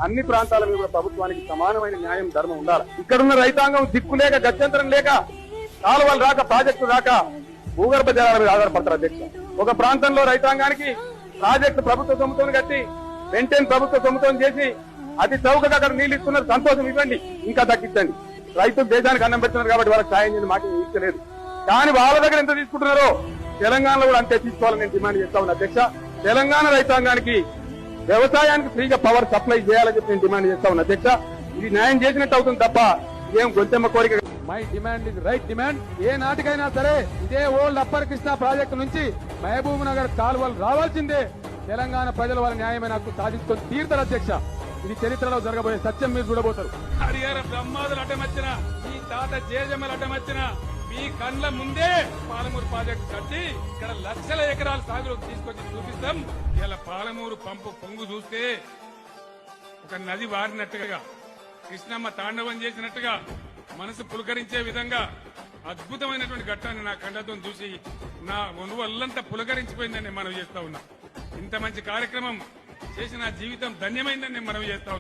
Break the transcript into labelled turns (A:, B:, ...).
A: అన్ని ప్రాంతాల మీద కూడా ప్రభుత్వానికి సమానమైన న్యాయం ధర్మం ఉండాలి. ఇక్కడున్న రైతాంగం దిక్కు లేక గత్యంతరం లేక కాలువలు రాక ప్రాజెక్టు రాక భూగర్భ జలాల మీద ఆధారపడతారు అధ్యక్ష. ఒక ప్రాంతంలో రైతాంగానికి ప్రాజెక్టు ప్రభుత్వ సొమ్ముతో కట్టి వెంటనే ప్రభుత్వ సొమ్ముతో చేసి అతి చౌకగా అక్కడ నీళ్లు ఇస్తున్నారు. సంతోషం, ఇవ్వండి, ఇంకా తగ్గించండి. రైతులు దేశానికి అన్నం పెడుతున్నారు కాబట్టి వాళ్ళకి సాయం చేయని మాకు ఇచ్చలేదు. కానీ వాళ్ళ దగ్గర ఎంత తీసుకుంటున్నారో తెలంగాణలో కూడా అంతే తీసుకోవాలని నేను డిమాండ్ చేస్తా ఉన్నా అధ్యక్ష. తెలంగాణ రైతాంగానికి వ్యవసాయానికి ఫ్రీగా పవర్ సప్లై చేయాలని చెప్పి నేను డిమాండ్ చేస్తా ఉన్నా అధ్యక్ష. ఇది న్యాయం చేసినట్టు అవుతుంది తప్ప ఇదేం గొంతెమ్మ కోరిక. My demand is right demand. ఏ నాటికైనా సరే ఇదే ఓల్డ్ అప్పర్ కృష్ణా ప్రాజెక్టు నుంచి మహబూబ్ నగర్ కాలువలు రావాల్సిందే. తెలంగాణ ప్రజలు వాళ్ళ న్యాయమైన హక్కు సాధించుకొని తీరుతారు అధ్యక్ష. ఇది చరిత్రలో జరగబోయే సత్యం, మీరు చూడబోతారు.
B: హరిహర బ్రహ్మాదులు అడ్డమచ్చిన, ఈ తాత జేజమ్మలు అడ్డమచ్చిన మీ కండ్ల ముందే పాలమూరు ప్రాజెక్టు కట్టి ఇక్కడ లక్షల ఎకరాల సాగులోకి తీసుకొచ్చి చూపిస్తాం. ఇలా పాలమూరు పంపు పొంగు చూస్తే ఒక నది వారినట్టుగా, కృష్ణమ్మ తాండవం చేసినట్టుగా మనసు పులకరించే విధంగా అద్భుతమైనటువంటి ఘట్టాన్ని నా కండతో చూసి నా ఒళ్ళంతా పులకరించిపోయిందని నేను మనవి చేస్తా ఉన్నా. ఇంత మంచి కార్యక్రమం చేసి నా జీవితం ధన్యమైందని నేను మనవి చేస్తా ఉన్నా.